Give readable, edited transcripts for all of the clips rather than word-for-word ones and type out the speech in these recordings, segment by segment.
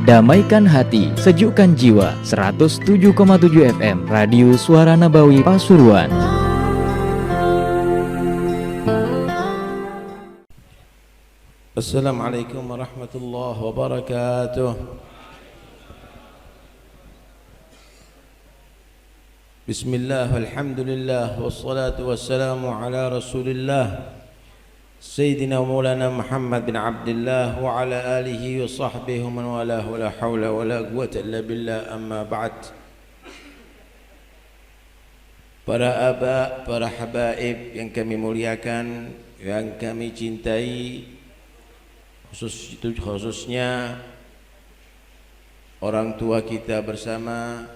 damaikan hati, sejukkan jiwa. 107,7 FM Radio Suara Nabawi Pasuruan. Assalamualaikum warahmatullahi wabarakatuh. Bismillah, alhamdulillah, wassalatu wassalamu ala rasulillah Sayyidina Maulana Muhammad bin Abdullah wa ala alihi wa sahbihi wa man walah, wa la hawla wa la quwwata illa billah, amma ba'd. Para aba, para habaib yang kami muliakan, yang kami cintai, khususnya orang tua kita bersama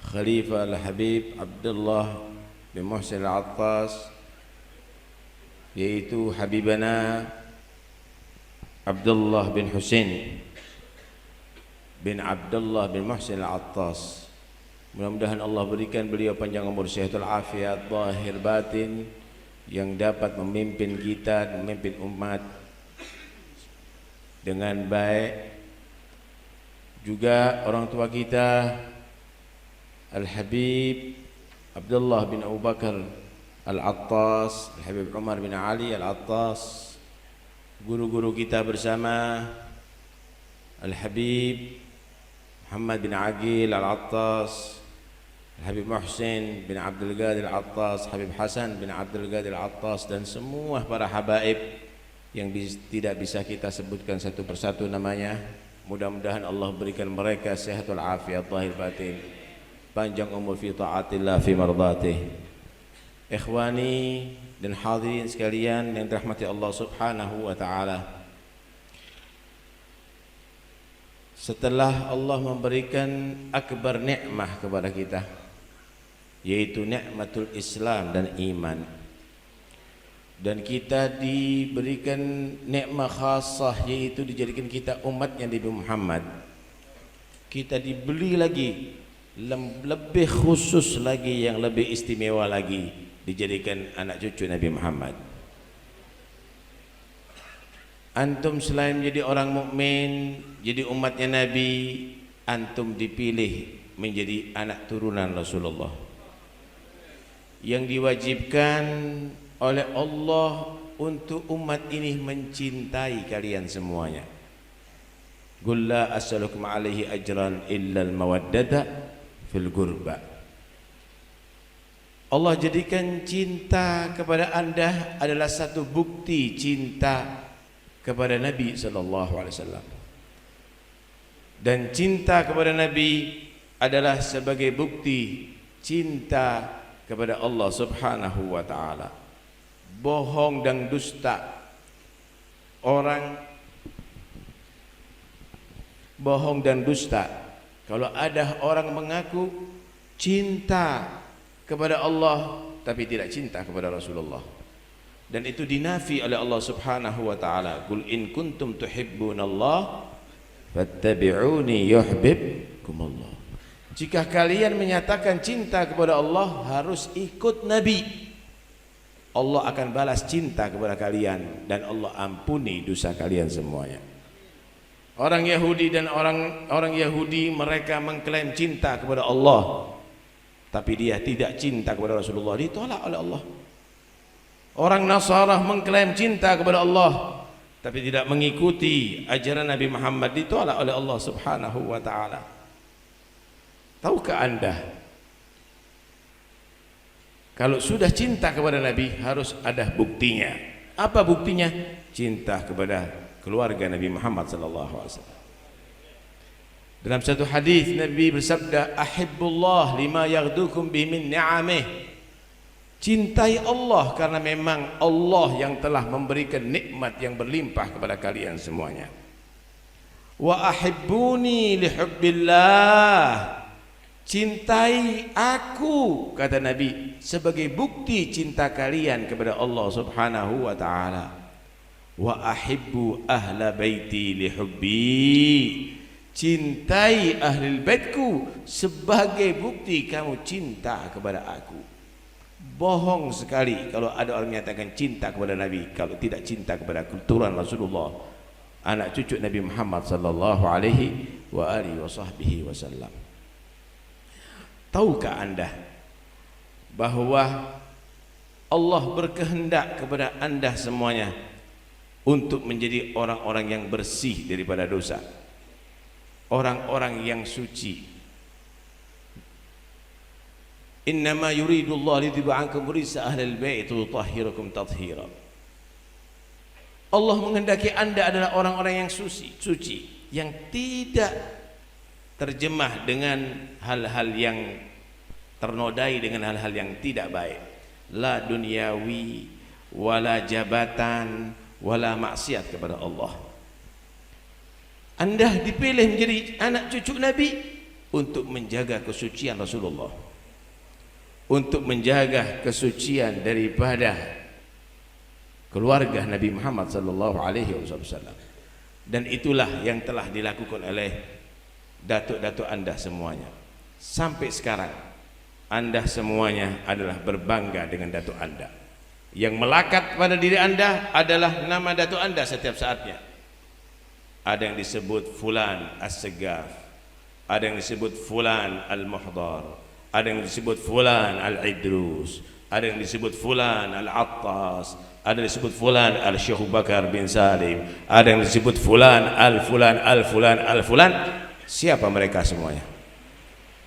Khalifah Al-Habib Abdullah bin Muhsin Al-Attas, yaitu Habibana Abdullah bin Husain bin Abdullah bin Muhsin Al-Attas. Mudah-mudahan Allah berikan beliau panjang umur, sehatul afiat, zahir batin, yang dapat memimpin kita dan memimpin umat dengan baik. Juga orang tua kita Al-Habib Abdullah bin Abu Bakar Al-Attas, Al-Habib Umar bin Ali Al-Attas, guru-guru kita bersama Al-Habib Muhammad bin Aqil Al-Attas, Al-Habib Muhsin bin Abdul Qadir Al-Attas, Habib Hasan bin Abdul Qadir Al-Attas, dan semua para habaib yang tidak bisa kita sebutkan satu persatu namanya. Mudah-mudahan Allah berikan mereka sehatul afiat, zahir batin, panjang umur fi taatillah, fi mardatih. Ikhwani dan hadirin sekalian yang dirahmati Allah Subhanahu wa taala, setelah Allah memberikan akbar nikmah kepada kita, yaitu nikmatul Islam dan iman, dan kita diberikan nikmah khasah, yaitu dijadikan kita umatnya Nabi Muhammad, kita dibeli lagi lebih khusus lagi, yang lebih istimewa lagi, dijadikan anak cucu Nabi Muhammad. Antum selain menjadi orang mukmin, jadi umatnya Nabi, antum dipilih menjadi anak turunan Rasulullah, yang diwajibkan oleh Allah untuk umat ini mencintai kalian semuanya. Qul la as'alukum alaihi ajran illa al-mawaddata fil qurba. Allah jadikan cinta kepada anda adalah satu bukti cinta kepada Nabi SAW, dan cinta kepada Nabi adalah sebagai bukti cinta kepada Allah Subhanahu wa ta'ala. Bohong dan dusta, orang bohong dan dusta, kalau ada orang mengaku cinta kepada Allah tapi tidak cinta kepada Rasulullah, dan itu dinafi oleh Allah Subhanahu wa taala. Qul in kuntum tuhibbunallah fattabi'uni yuhibbukumullah. Jika kalian menyatakan cinta kepada Allah, harus ikut Nabi. Allah akan balas cinta kepada kalian dan Allah ampuni dosa kalian semuanya. Orang Yahudi dan orang Yahudi, mereka mengklaim cinta kepada Allah, tapi dia tidak cinta kepada Rasulullah, ditolak oleh Allah. Orang Nasara mengklaim cinta kepada Allah, tapi tidak mengikuti ajaran Nabi Muhammad, ditolak oleh Allah Subhanahu wa ta'ala. Tahukah anda, kalau sudah cinta kepada Nabi harus ada buktinya. Apa buktinya? Cinta kepada keluarga Nabi Muhammad sallallahu alaihi wasallam. Dalam satu hadis Nabi bersabda, ahibbullah lima yaghdukum bihi min ni'amih. Cintai Allah karena memang Allah yang telah memberikan nikmat yang berlimpah kepada kalian semuanya. Wa ahibbuni lihubbillah. Cintai aku, kata Nabi, sebagai bukti cinta kalian kepada Allah Subhanahu wa ta'ala. Wa ahibbu ahla baiti lihubbi. Cintai ahli baitku sebagai bukti kamu cinta kepada aku. Bohong sekali kalau ada orang menyatakan cinta kepada Nabi kalau tidak cinta kepada keturunan Rasulullah anak cucu Nabi Muhammad sallallahu alaihi wa alihi wasallam. Tahukah Anda bahwa Allah berkehendak kepada Anda semuanya untuk menjadi orang-orang yang bersih daripada dosa, orang-orang yang suci. Innama yuridullahu liyudhhiba 'ankum rijsa ahlil bait wa yutahhirakum tathhira. Allah menghendaki Anda adalah orang-orang yang suci, yang tidak terjemah dengan hal-hal yang ternodai dengan hal-hal yang tidak baik, la duniawi wala jabatan wala maksiat kepada Allah. Anda dipilih menjadi anak cucu Nabi untuk menjaga kesucian Rasulullah, untuk menjaga kesucian daripada keluarga Nabi Muhammad sallallahu alaihi wasallam. Dan itulah yang telah dilakukan oleh datuk-datuk Anda semuanya. Sampai sekarang Anda semuanya adalah berbangga dengan datuk Anda. Yang melekat pada diri Anda adalah nama datuk Anda setiap saatnya. Ada yang disebut Fulan As-Segaf, ada yang disebut Fulan Al-Muhdar, ada yang disebut Fulan Al-Idrus, ada yang disebut Fulan Al-Attas, ada yang disebut Fulan Al-Syekh Bakar bin Salim, ada yang disebut Fulan Al-Fulan Al-Fulan Al-Fulan. Siapa mereka semuanya?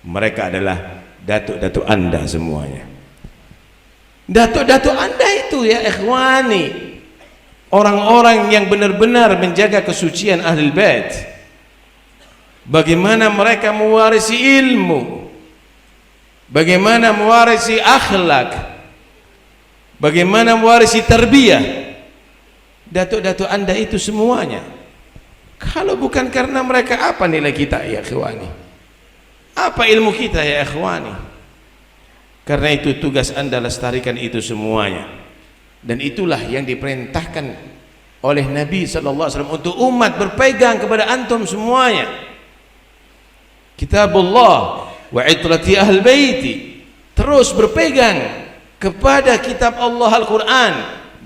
Mereka adalah datuk-datuk Anda semuanya. Datuk-datuk Anda itu ya ikhwani, orang-orang yang benar-benar menjaga kesucian Ahlul Bait. Bagaimana mereka mewarisi ilmu, bagaimana mewarisi akhlak, bagaimana mewarisi tarbiyah. Datuk-datuk Anda itu semuanya. Kalau bukan karena mereka, apa nilai kita ya ikhwani? Apa ilmu kita ya ikhwani? Karena itu tugas Anda lestarikan itu semuanya. Dan itulah yang diperintahkan oleh Nabi sallallahu alaihi wasallam untuk umat berpegang kepada antum semuanya. Kitabullah wa itrati ahl baiti, terus berpegang kepada kitab Allah Al-Quran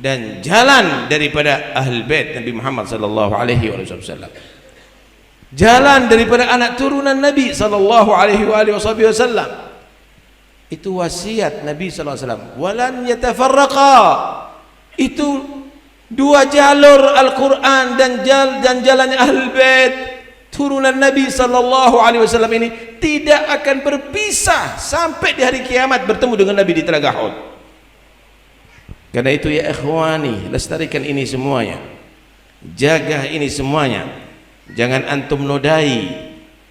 dan jalan daripada ahl bait Nabi Muhammad sallallahu alaihi wasallam, jalan daripada anak turunan Nabi sallallahu alaihi wasallam. Itu wasiat Nabi sallallahu alaihi wasallam, walan yatafarraqa. Itu dua jalur Al-Quran dan jalannya ahl bait turunan Nabi sallallahu alaihi wasallam ini tidak akan berpisah sampai di hari kiamat bertemu dengan Nabi di Telaga Uhud. Karena itu ya ikhwani, lestarikan ini semuanya, jaga ini semuanya. Jangan antum nodai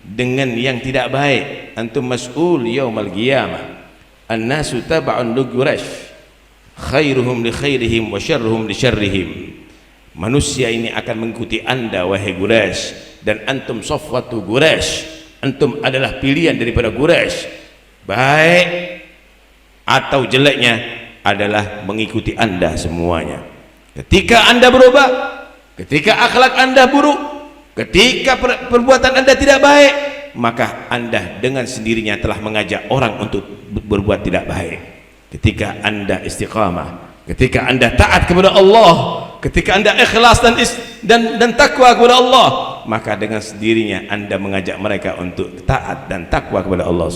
dengan yang tidak baik. Antum mas'ul yaumal qiyamah. An-nasu taba'un li Quraisy, khairuhum li khairihim wa syarruhum li syarrihim. Manusia ini akan mengikuti Anda wahai Quraisy, dan antum safwatu Quraisy. Antum adalah pilihan daripada Quraisy. Baik atau jeleknya adalah mengikuti Anda semuanya. Ketika Anda berubah, ketika akhlak Anda buruk, ketika perbuatan Anda tidak baik, maka Anda dengan sendirinya telah mengajak orang untuk berbuat tidak baik. Ketika Anda istiqamah, ketika Anda taat kepada Allah, ketika Anda ikhlas dan takwa kepada Allah, maka dengan sendirinya Anda mengajak mereka untuk taat dan takwa kepada Allah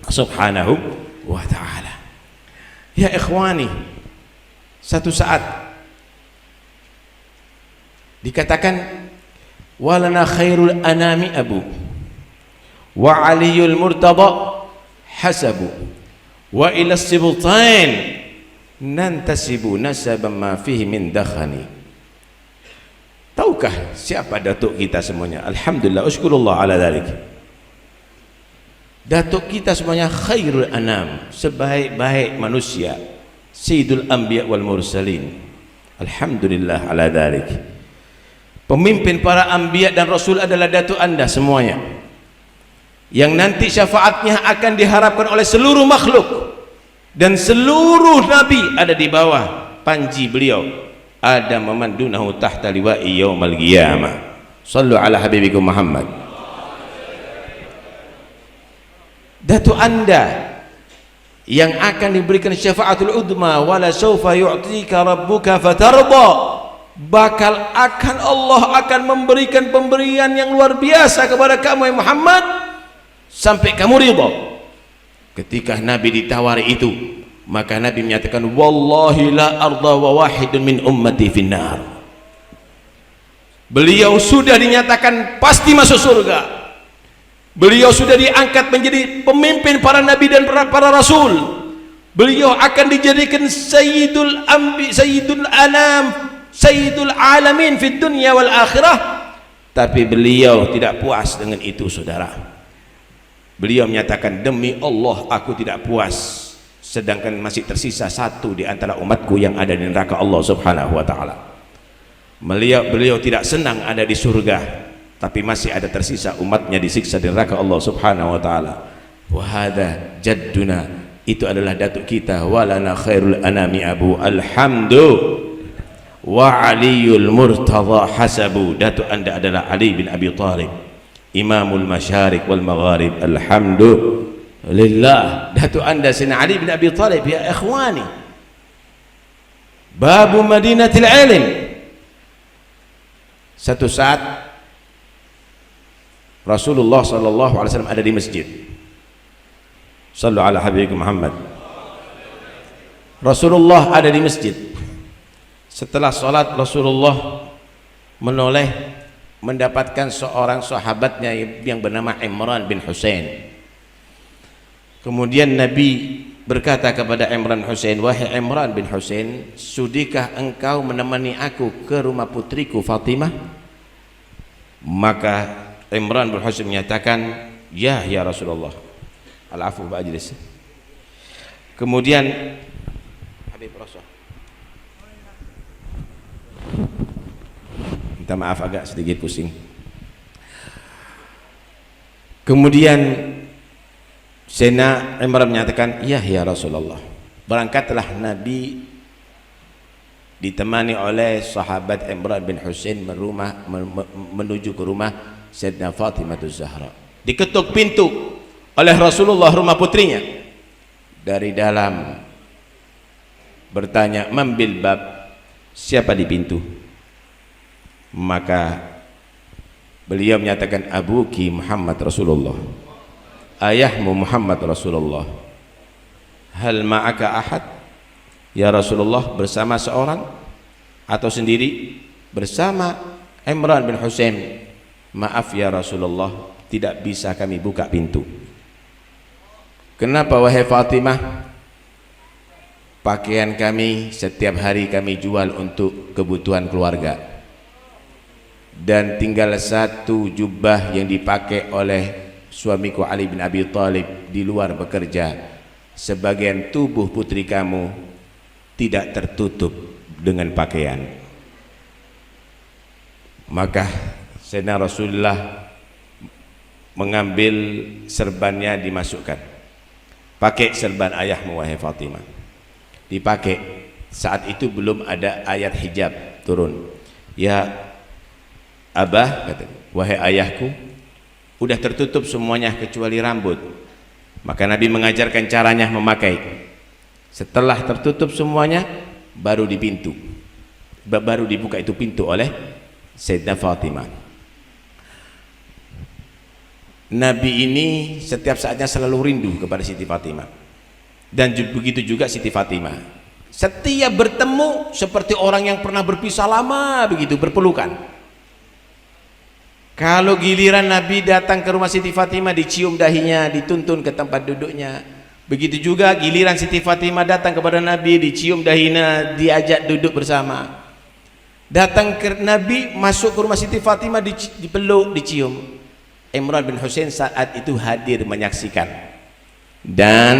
subhanahu wa ta'ala. Ya ikhwani, satu saat dikatakan walana khairul anami abu wa aliyul murtada hasabu wa ila sibtain nantasibu nasaban ma fihi min dakhani. Tahukah siapa datuk kita semuanya? Alhamdulillah, uskurullah ala dhalik. Datuk kita semuanya khairul anam, sebaik-baik manusia, sayyidul anbiya wal mursalin. Alhamdulillah ala dhalik. Pemimpin para anbiya dan rasul adalah datuk Anda semuanya, yang nanti syafaatnya akan diharapkan oleh seluruh makhluk, dan seluruh nabi ada di bawah panji beliau. Ada memandunahu tahta liwa'i yaumal qiyamah. Sallu ala habibikum Muhammad. Datuk Anda yang akan diberikan syafaatul udma, wala sawfa yu'tika rabbuka fatarda. Allah akan memberikan pemberian yang luar biasa kepada kamu Muhammad sampai kamu ridha. Ketika Nabi ditawari itu, maka Nabi menyatakan, wallahi la arda wa wahidun min ummati finnar. Beliau sudah dinyatakan pasti masuk surga. Beliau sudah diangkat menjadi pemimpin para nabi dan para rasul. Beliau akan dijadikan sayyidul anam, sayyidul alamin fid dunya wal akhirah. Tapi beliau tidak puas dengan itu, saudara. Beliau menyatakan, demi Allah aku tidak puas sedangkan masih tersisa satu di antara umatku yang ada di neraka Allah Subhanahu wa taala. Beliau tidak senang ada di surga, tapi masih ada tersisa umatnya disiksa di neraka Allah Subhanahu wa taala. Wa hadza jadduna, itu adalah datuk kita, walana khairul anami abu alhamdu wa aliyul murtadha hasabu. Datuk anda adalah Ali bin Abi Thalib, imamul masyarik wal magharib, alhamdulillah. Datuk anda Sayyidina Ali bin Abi Thalib, ya ikhwani, babu madinatil ilm. Satu saat Rasulullah sallallahu alaihi wasallam ada di masjid. Sallu ala habibikum Muhammad. Rasulullah ada di masjid. Setelah salat, Rasulullah menoleh mendapatkan seorang sahabatnya yang bernama Imran bin Husain. Kemudian Nabi berkata kepada Imran Husain, wahai Imran bin Husain, sudikah engkau menemani aku ke rumah putriku Fatimah? Maka Imran bin Husain menyatakan, ya Rasulullah. Al-afu ba'ajlis. Kemudian Habib Rasul, minta maaf agak sedikit pusing. Kemudian Sayyidina Imran menyatakan, ya Rasulullah. Berangkatlah Nabi ditemani oleh sahabat Imran bin Husain menuju ke rumah Sayyidina Fatimah Az-Zahra. Diketuk pintu oleh Rasulullah rumah putrinya. Dari dalam bertanya, mambil bab, siapa di pintu? Maka beliau menyatakan, abuki Muhammad Rasulullah, ayahmu Muhammad Rasulullah. Hal ma'aka ahad? Ya Rasulullah, bersama seorang atau sendiri? Bersama Imran bin Husain. Maaf ya Rasulullah, tidak bisa kami buka pintu. Kenapa wahai Fatimah? Pakaian kami setiap hari kami jual untuk kebutuhan keluarga, dan tinggal satu jubah yang dipakai oleh suamiku Ali bin Abi Thalib di luar bekerja. Sebagian tubuh putri kamu tidak tertutup dengan pakaian. Maka Sayyidina Rasulullah mengambil serbannya, dimasukkan. Pakai serban ayahmu wahai Fatimah. Dipakai. Saat itu belum ada ayat hijab turun. Ya Abah, kata, wahai ayahku, udah tertutup semuanya kecuali rambut. Maka Nabi mengajarkan caranya memakai. Setelah tertutup semuanya, baru di pintu, baru dibuka itu pintu oleh Sayyidah Fatimah. Nabi ini setiap saatnya selalu rindu kepada Siti Fatimah, dan begitu juga Siti Fatimah. Setiap bertemu seperti orang yang pernah berpisah lama begitu, berpelukan. Kalau giliran Nabi datang ke rumah Siti Fatimah, dicium dahinya, dituntun ke tempat duduknya. Begitu juga giliran Siti Fatimah datang kepada Nabi, dicium dahinya, diajak duduk bersama. Datang ke Nabi, masuk ke rumah Siti Fatimah, dipeluk, dicium. Imran bin Husain saat itu hadir menyaksikan, dan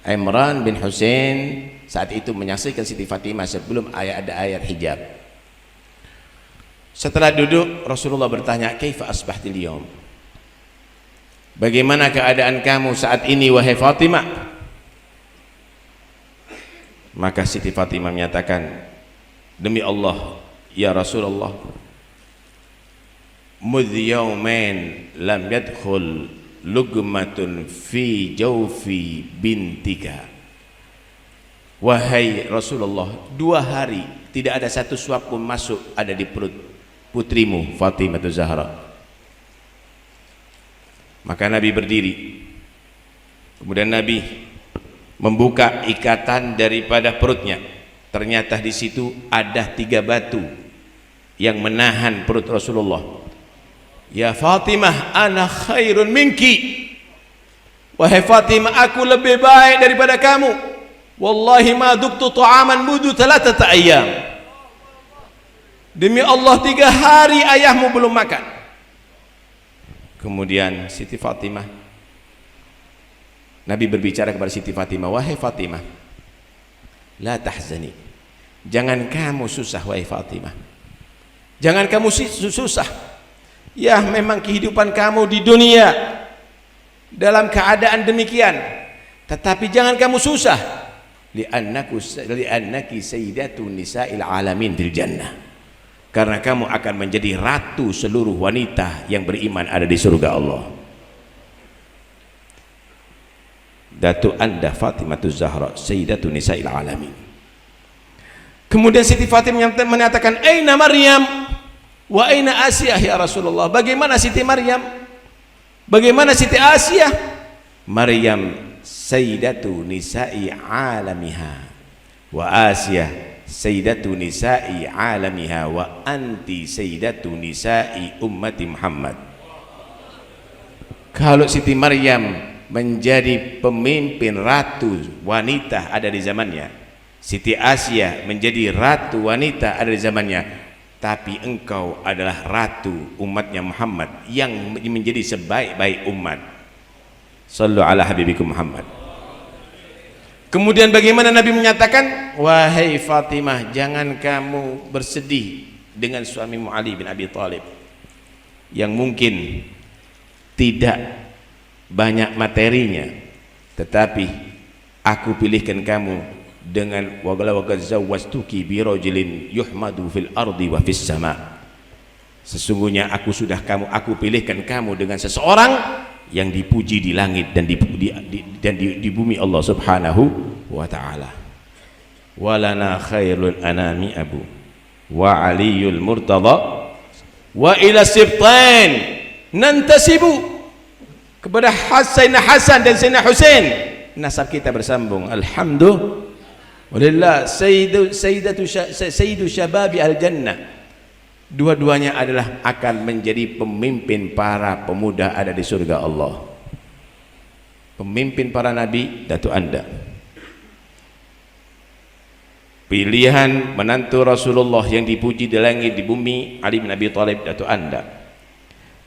Imran bin Husain saat itu menyaksikan Siti Fatimah sebelum ada ayat hijab. Setelah duduk, Rasulullah bertanya, kaifa asbahtil yawm? Bagaimana keadaan kamu saat ini wahai Fatimah? Maka Siti Fatimah menyatakan, demi Allah ya Rasulullah, mudh yawmain lam yadkhul lugmatun fi jawfi bintika. Wahai Rasulullah, 2 hari tidak ada satu suap pun masuk ada di perut putrimu Fatimah Zahra. Maka Nabi berdiri, kemudian Nabi membuka ikatan daripada perutnya. Ternyata di situ ada 3 batu yang menahan perut Rasulullah. Ya Fatimah, ana khairun minki. Wahai Fatimah, aku lebih baik daripada kamu. Wallahi ma duktu ta'aman mudu 3 ayyam. Demi Allah 3 hari ayahmu belum makan. Kemudian Siti Fatimah, Nabi berbicara kepada Siti Fatimah, wahai Fatimah, la tahzani, jangan kamu susah wahai Fatimah, jangan kamu susah. Ya memang kehidupan kamu di dunia dalam keadaan demikian, tetapi jangan kamu susah. Li'annaki sayyidatu nisa'il alamin fil jannah, karena kamu akan menjadi ratu seluruh wanita yang beriman ada di surga Allah. Datu anda Fatimah Zahra sayyidatu nisa'il alamin. Kemudian Siti Fatimah menyatakan, aina Maryam wa aina Asiyah ya Rasulullah. Bagaimana Siti Maryam, bagaimana Siti Asiyah? Maryam sayyidatu nisa'i alamiha wa Asiyah sayyidatu nisa'i alamiha wa anti sayyidatu nisa'i ummati Muhammad. Kalau Siti Maryam menjadi pemimpin ratu wanita ada di zamannya, Siti Asiyah menjadi ratu wanita ada di zamannya, tapi engkau adalah ratu umatnya Muhammad yang menjadi sebaik-baik umat. Sallu ala habibikum Muhammad. Kemudian bagaimana Nabi menyatakan, wahai Fatimah, jangan kamu bersedih dengan suamimu Ali bin Abi Thalib yang mungkin tidak banyak materinya, tetapi aku pilihkan kamu dengan waqad zawwajtuki bi rajulin yuhmadu fil ardi wa fis sama. Sesungguhnya aku pilihkan kamu dengan seseorang yang dipuji di langit dan di bumi Allah Subhanahu wa ta'ala. Walana khairul anami abu wa aliyul murtada wa ila sibtain nantasibu. Kepada Sayyidina Hasan dan Sayyidina Husain nasab kita bersambung. Alhamdulillah sayyidu syababi al-jannah. Dua-duanya adalah akan menjadi pemimpin para pemuda ada di surga Allah. Pemimpin para nabi, datu anda. Pilihan menantu Rasulullah yang dipuji di langit di bumi, Ali bin Abi Thalib, datu anda.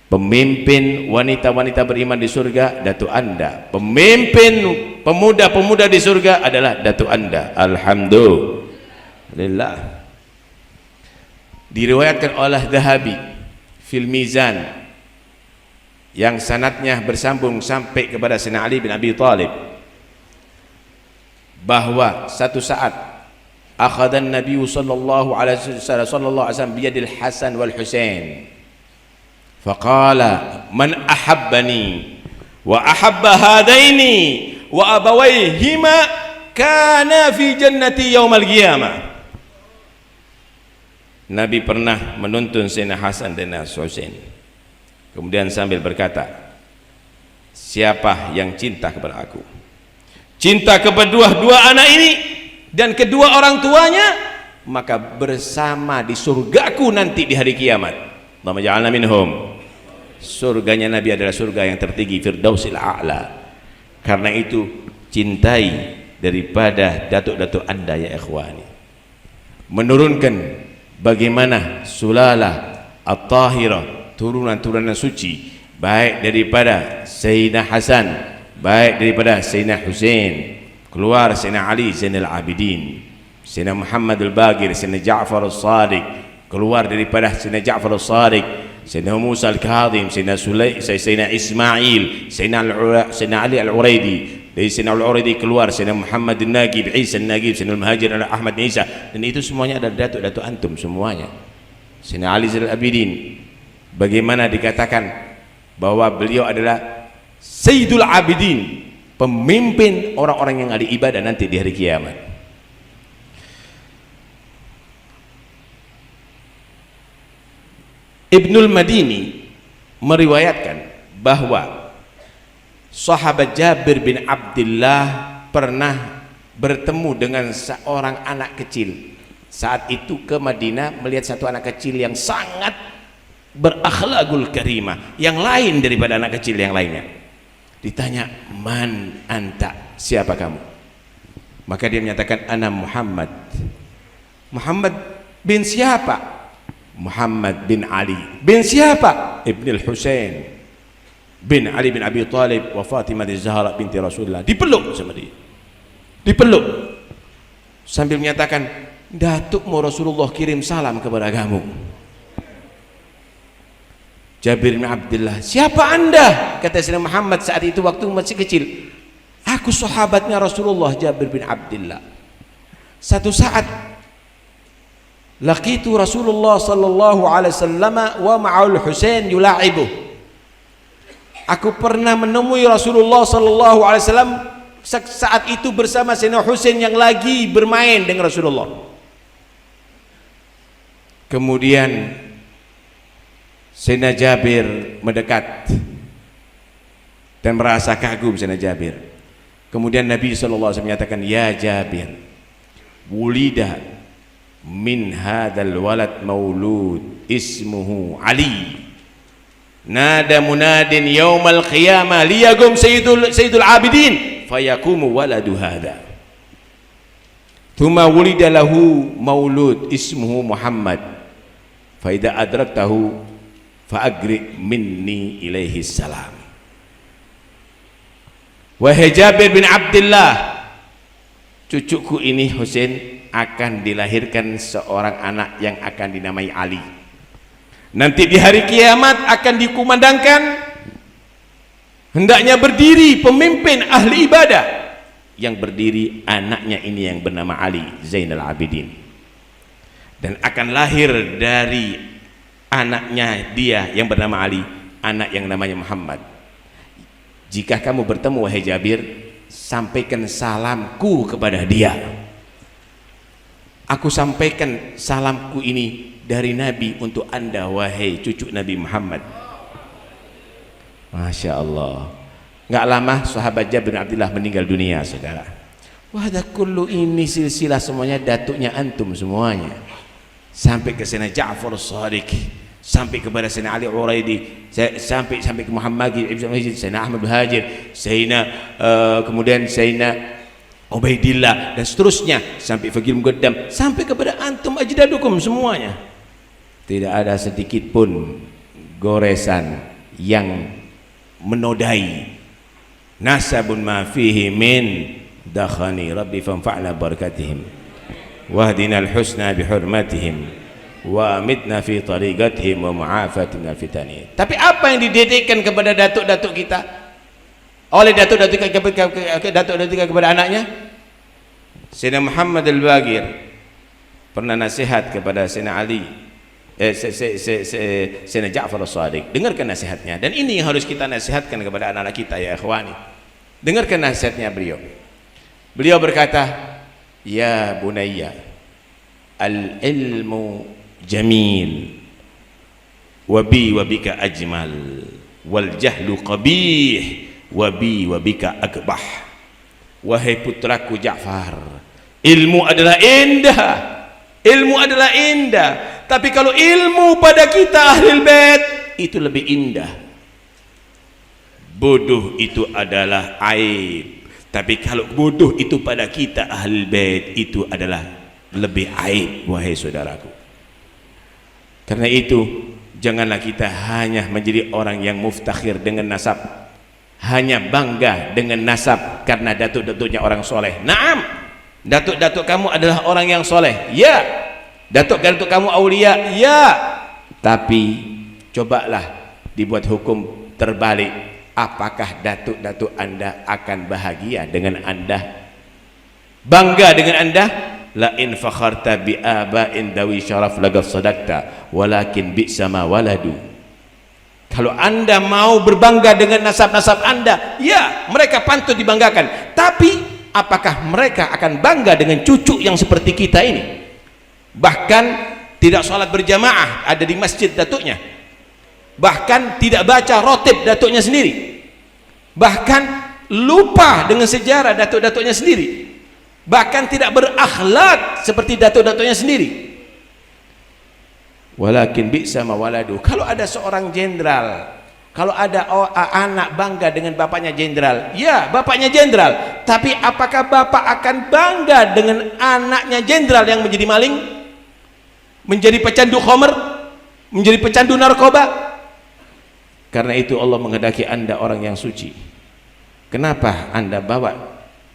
Pemimpin wanita-wanita beriman di surga, datu anda. Pemimpin pemuda-pemuda di surga adalah datu anda. Alhamdulillah. Diriwayatkan oleh Dhahabi fil Mizan yang sanadnya bersambung sampai kepada Sayyidina Ali bin Abi Thalib, bahwa satu saat akhadan Nabi sallallahu alaihi wasallam biyadil Hasan wal Husain faqala man ahabbani wa ahabba hadaini wa abawayhima kana fi jannati yaumal qiyamah. Nabi pernah menuntun Sayyidina Hasan dan Husain, kemudian sambil berkata, siapa yang cinta kepada aku, cinta kepada dua anak ini dan kedua orang tuanya, maka bersama di surgaku nanti di hari kiamat. Allahumma ja'alna minhum. Surganya Nabi adalah surga yang tertinggi, Firdausil A'la. Karena itu cintai daripada datuk-datuk anda ya ikhwani, menurunkan bagaimana sulalah at-tahirah, turunan-turunan suci, baik daripada Sayyidina Hasan, baik daripada Sayyidina Husain, keluar Sayyidina Ali Zainal Abidin, Sayyidina Muhammad al-Baqir, Sayyidina Ja'far al-Sadiq, keluar daripada Sayyidina Ja'far al-Sadiq, Sayyidina Musa al-Kadhim, Sayyidina Ismail, Sayyidina Ali al-Uraidi. Dari Sayyidina Al-Uraidi keluar Sayyidina Muhammad al-Nagib, Isa al-Nagib, Sayyidina al-Muhajir, Ahmad bin Isa, dan itu semuanya adalah datuk-datuk antum semuanya. Sayyidina Ali Zainal Abidin, bagaimana dikatakan bahwa beliau adalah Sayyidul Abidin, pemimpin orang-orang yang ada ibadah nanti di hari kiamat. Ibnul Madini meriwayatkan bahwa sahabat Jabir bin Abdullah pernah bertemu dengan seorang anak kecil. Saat itu ke Madinah melihat satu anak kecil yang sangat berakhlakul karimah, yang lain daripada anak kecil yang lainnya. Ditanya, man anta, siapa kamu? Maka dia menyatakan, ana Muhammad. Muhammad bin siapa? Muhammad bin Ali. Bin siapa? Ibnul Husain bin Ali bin Abi Talib wa Fatimah Zahra binti Rasulullah. Dipeluk sama dia, dipeluk sambil menyatakan, datukmu Rasulullah kirim salam kepada kamu. Jabir bin Abdullah, siapa anda? Kata Sayyidina Muhammad saat itu waktu masih kecil, aku sahabatnya Rasulullah, Jabir bin Abdullah. Satu saat laqitu Rasulullah sallallahu alaihi wasallam wa ma'al Husain yula'ibu. Aku pernah menemui Rasulullah sallallahu alaihi wasallam saat itu bersama Sayyidina Husain yang lagi bermain dengan Rasulullah. Kemudian Sayyidina Jabir mendekat dan merasa kagum Sayyidina Jabir. Kemudian Nabi sallallahu alaihi wasallam menyatakan, ya Jabir, wulida min hadzal walad maulud ismuhu Ali, nada munadin yaumal qiyamah liyagum sayyidul abidin fayakumu waladu hadha, thumma wulida lahu maulud ismuhu Muhammad, fa idza adraktahu fa agri minni ilaihi salam. Wahai Jabir bin Abdullah, cucuku ini Husain akan dilahirkan seorang anak yang akan dinamai Ali. Nanti di hari kiamat akan dikumandangkan, hendaknya berdiri pemimpin ahli ibadah, yang berdiri anaknya ini yang bernama Ali Zainal Abidin, dan akan lahir dari anaknya dia yang bernama Ali anak yang namanya Muhammad. Jika kamu bertemu wahai Jabir, sampaikan salamku kepada dia. Aku sampaikan salamku ini dari Nabi untuk anda wahai cucu Nabi Muhammad. Masya Allah. Nggak lama sahabat Jabir bin Abdullah meninggal dunia, saudara. Wahda kullu ini silsilah semuanya datuknya antum semuanya, sampai ke Sayyidina Ja'far As-Shadiq, sampai kepada Sayyidina Ali Uraidi, sampai ke Muhammad Ibn Majid, Sayyidina Ahmad Bahajir, kemudian Sayyidina Ubaidillah, dan seterusnya sampai Fakir Mugaddam, sampai kepada antum ajdadukum semuanya. Tidak ada sedikit pun goresan yang menodai nasabun ma fihi min dakhani rabbi fanfa'na barakatihim wahdina al-husna bihurmatihim wa amitna fi tariqatihim wa mu'afati minal fitani. Tapi apa yang didedikkan kepada datuk-datuk kita oleh datuk-datuk kita kepada anaknya? Sayyidina Muhammad Al-Baqir pernah nasihat kepada Sayyidina Ali, Sayyidina Ja'far As-Shadiq. Dengarkan nasihatnya, dan ini yang harus kita nasihatkan kepada anak-anak kita ya ikhwani. Dengarkan nasihatnya beliau. Beliau berkata, ya bunayya, al-ilmu jamil wa bi wa bika ajmal wal jahlu qabih wa bi wa bika akbah. Wahai putraku Ja'far, ilmu adalah indah, ilmu adalah indah, tapi kalau ilmu pada kita ahlul bait itu lebih indah. Bodoh itu adalah aib, tapi kalau bodoh itu pada kita ahlul bait itu adalah lebih aib, wahai saudaraku. Karena itu janganlah kita hanya menjadi orang yang muftakhir dengan nasab, hanya bangga dengan nasab karena datuk-datuknya orang soleh. Naam, datuk-datuk kamu adalah orang yang soleh, ya. Datuk-datuk kamu aulia, ya. Tapi cobalah dibuat hukum terbalik. Apakah datuk-datuk anda akan bahagia dengan anda, bangga dengan anda? La in fakharta bi aba'in dawi syaraf lagad sadaqta walakin bi'sa ma waladu. Kalau anda mau berbangga dengan nasab-nasab anda, ya, mereka patut dibanggakan. Tapi apakah mereka akan bangga dengan cucu yang seperti kita ini? Bahkan tidak sholat berjamaah ada di masjid datuknya, bahkan tidak baca rotib datuknya sendiri, bahkan lupa dengan sejarah datuk-datuknya sendiri, bahkan tidak berakhlak seperti datuk-datuknya sendiri. Walakin bi'sa ma waladu. Kalau ada seorang jenderal, kalau ada anak bangga dengan bapaknya jenderal, ya bapaknya jenderal, tapi apakah bapak akan bangga dengan anaknya jenderal yang menjadi maling, menjadi pecandu khamr, menjadi pecandu narkoba? Karena itu Allah menghendaki Anda orang yang suci. Kenapa Anda bawa,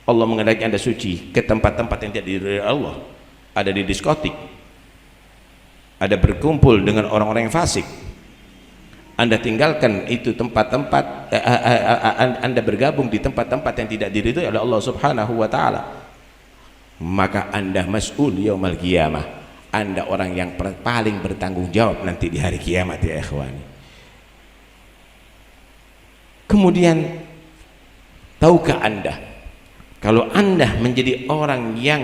Allah menghendaki Anda suci ke tempat-tempat yang tidak diridhai Allah? Ada di diskotik, ada berkumpul dengan orang-orang yang fasik. Anda tinggalkan itu tempat-tempat, Anda bergabung di tempat-tempat yang tidak diridhai oleh Allah Subhanahu wa taala, maka Anda mas'ul yaumil qiyamah. Anda orang yang paling bertanggung jawab nanti di hari kiamat, ya ikhwani. Kemudian, tahukah Anda, kalau Anda menjadi orang yang,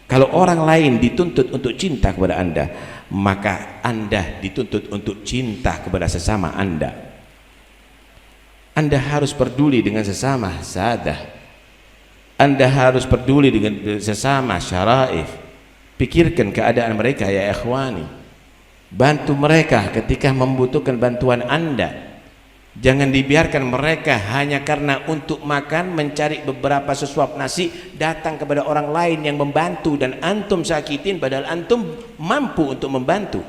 kalau orang lain dituntut untuk cinta kepada Anda, maka Anda dituntut untuk cinta kepada sesama Anda. Anda harus peduli dengan sesama sadah. Anda harus peduli dengan sesama syaraif. Pikirkan keadaan mereka, ya ikhwani. Bantu mereka ketika membutuhkan bantuan Anda. Jangan dibiarkan mereka hanya karena untuk makan, mencari beberapa sesuap nasi, datang kepada orang lain yang membantu dan antum sakitin padahal antum mampu untuk membantu.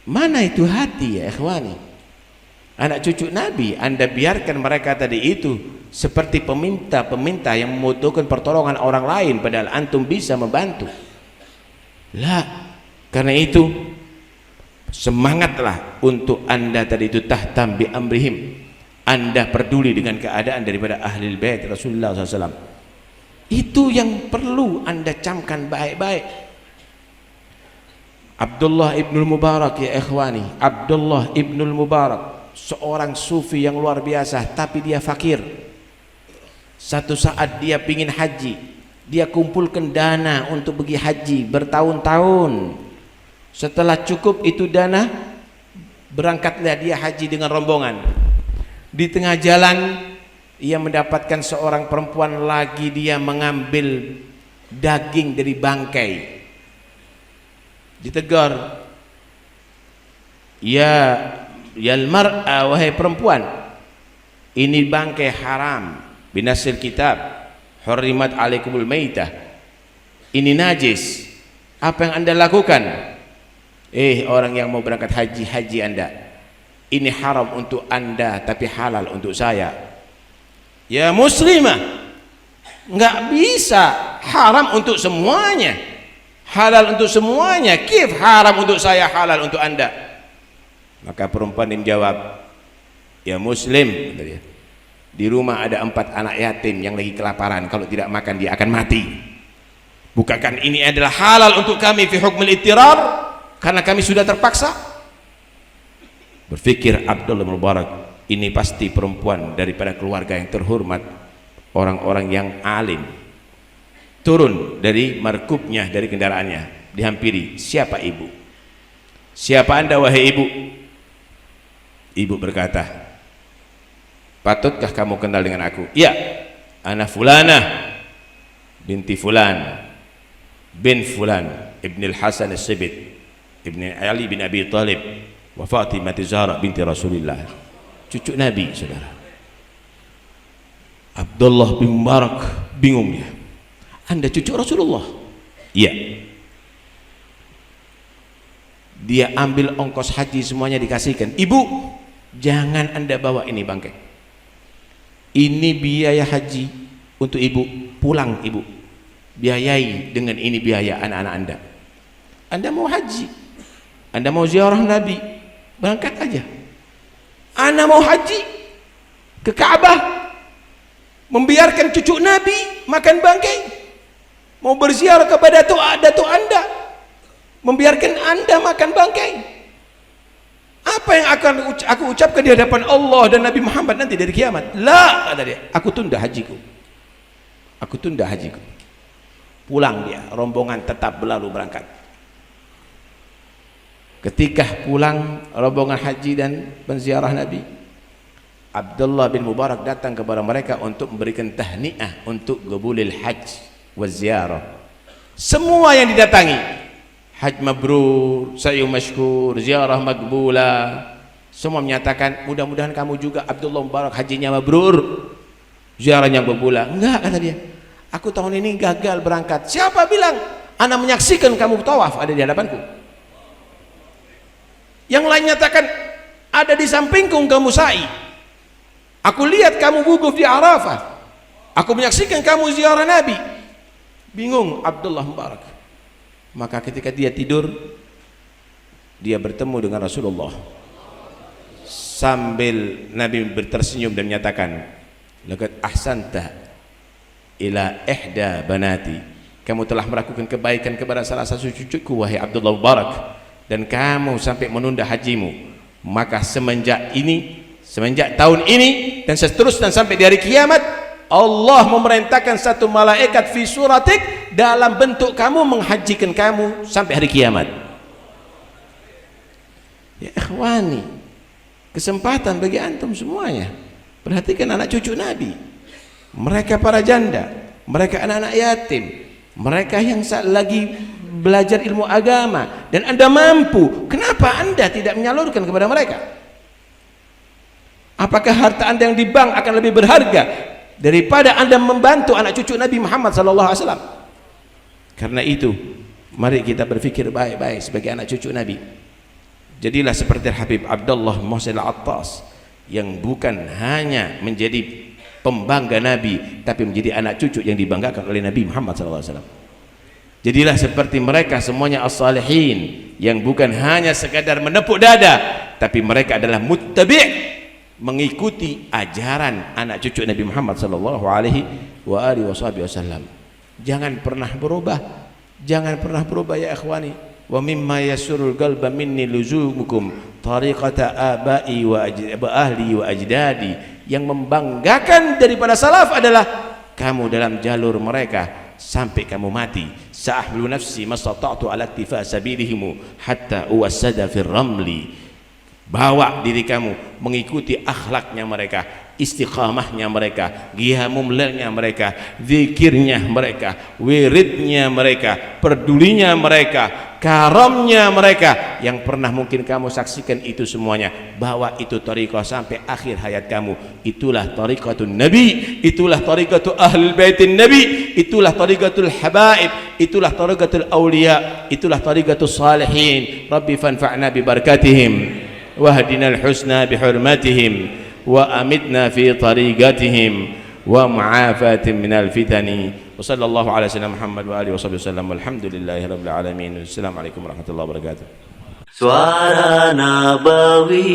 Mana itu hati, ya ikhwani? Anak cucu Nabi, Anda biarkan mereka tadi itu seperti peminta-peminta yang membutuhkan pertolongan orang lain padahal antum bisa membantu. Lah, karena itu semangatlah untuk Anda tadi itu tahtam bi amrihim. Anda peduli dengan keadaan daripada ahli bait Rasulullah SAW. Itu yang perlu Anda camkan baik-baik. Abdullah ibnul Mubarak, ya ikhwani, Abdullah ibnul Mubarak, seorang sufi yang luar biasa, tapi dia fakir. Satu saat dia pingin haji, dia kumpulkan dana untuk pergi haji bertahun-tahun. Setelah cukup itu dana, berangkatlah dia haji dengan rombongan. Di tengah jalan ia mendapatkan seorang perempuan lagi, dia mengambil daging dari bangkai. Ditegur, ya mar'a, wahai perempuan, ini bangkai haram, binasil kitab, hurrimat alaikumul maitah, ini najis, apa yang Anda lakukan? Orang yang mau berangkat haji Anda, ini haram untuk Anda tapi halal untuk saya. Ya muslimah, nggak bisa haram untuk semuanya, halal untuk semuanya. Kif haram untuk saya, halal untuk Anda? Maka perempuan ini menjawab, ya muslim, kata dia, di rumah ada 4 anak yatim yang lagi kelaparan, kalau tidak makan dia akan mati. Bukankah ini adalah halal untuk kami fi hukmil ittirar, karena kami sudah terpaksa? Berpikir Abdullah Mubarak, ini pasti perempuan daripada keluarga yang terhormat, orang-orang yang alim. Turun dari markubnya, dari kendaraannya, dihampiri, siapa ibu? Siapa Anda wahai ibu? Ibu berkata, patutkah kamu kenal dengan aku? Ya, ana fulanah binti fulan bin fulan ibn al-Hasan as-Sibit ibn Ali bin Abi Talib wa Fatimah Zahra binti Rasulullah, cucu Nabi, saudara. Abdullah bin Mubarak bingung dia, Anda cucu Rasulullah? Iya. Dia ambil ongkos haji semuanya dikasihkan. Ibu, jangan Anda bawa ini bangkai, ini biaya haji untuk ibu, pulang ibu, biayai dengan ini biaya anak-anak Anda. Anda mau haji, Anda mau ziarah Nabi, berangkat aja. Anda mau haji ke Ka'bah, membiarkan cucu Nabi makan bangkai, mau berziarah kepada datuk Anda, membiarkan Anda makan bangkai. Apa yang akan aku ucapkan di hadapan Allah dan Nabi Muhammad nanti dari kiamat? La, kata dia, aku tunda hajiku, aku tunda hajiku. Pulang dia, rombongan tetap berlalu berangkat. Ketika pulang rombongan haji dan penziarah Nabi, Abdullah bin Mubarak datang kepada mereka untuk memberikan tahniah untuk qabulil hajj wa ziyarah. Semua yang didatangi, haj mabrur, sa'i masykur, ziarah makbulah, semua menyatakan mudah-mudahan kamu juga Abdullah Mubarak hajinya mabrur, ziarahnya makbulah. Enggak, kata dia, aku tahun ini gagal berangkat. Siapa bilang? Ana menyaksikan kamu tawaf ada di hadapanku. Yang lain nyatakan ada di sampingku kamu sa'i. Aku lihat kamu wukuf di Arafah. Aku menyaksikan kamu ziarah Nabi. Bingung Abdullah Mubarak. Maka ketika dia tidur, dia bertemu dengan Rasulullah. Sambil Nabi tersenyum dan menyatakan, laqad ahsanta ila ihda banati. Kamu telah melakukan kebaikan kepada salah satu cucuku wahai Abdullah Mubarak, dan kamu sampai menunda hajimu. Maka semenjak tahun ini dan seterusnya sampai di hari kiamat, Allah memerintahkan satu malaikat fi suratik dalam bentuk kamu menghajikan kamu sampai hari kiamat. Ya ikhwani, kesempatan bagi antum semuanya. Perhatikan anak cucu Nabi, mereka para janda, mereka anak-anak yatim, mereka yang lagi belajar ilmu agama, dan Anda mampu, kenapa Anda tidak menyalurkan kepada mereka? Apakah harta Anda yang di bank akan lebih berharga daripada Anda membantu anak cucu Nabi Muhammad SAW? Karena itu, mari kita berpikir baik-baik sebagai anak cucu Nabi. Jadilah seperti Habib Abdullah Muhsin Al-Attas, yang bukan hanya menjadi pembangga Nabi, tapi menjadi anak cucu yang dibanggakan oleh Nabi Muhammad SAW. Jadilah seperti mereka semuanya as-salihin, yang bukan hanya sekadar menepuk dada, tapi mereka adalah muttabi', mengikuti ajaran anak cucu Nabi Muhammad sallallahu alaihi wasallam. Jangan pernah berubah, jangan pernah berubah ya ikhwani. Wa mimma yasurul qalba minni luzumukum tariqata abai wa ahli wa ajdadi. Yang membanggakan daripada salaf adalah kamu dalam jalur mereka sampai kamu mati. Sa'ahlu nafsi mastata'tu ala iktifa sabilihimu hatta uwassada fir ramli. Bawa diri kamu mengikuti akhlaknya mereka, istiqamahnya mereka, qiyamul lailnya mereka, zikirnya mereka, wiridnya mereka, pedulinya mereka, karamnya mereka, yang pernah mungkin kamu saksikan itu semuanya. Bawa itu tariqah sampai akhir hayat kamu. Itulah tariqatun Nabi, itulah tariqatu ahlul baitin Nabi, itulah tariqatul habaib, itulah tariqatul awliya, itulah tariqatul salihin. Rabbi fanfa'na bi barakatihim wahdina al-husna bi hurmatihim wa amitna fi tariqatihim wa mu'afatin minal fitani. Wa sallallahu ala sayyidina Muhammad wa alihi wasallam. Walhamdulillahi rabbil alamin. Assalamualaikum warahmatullahi wabarakatuh. Suara Nabawi.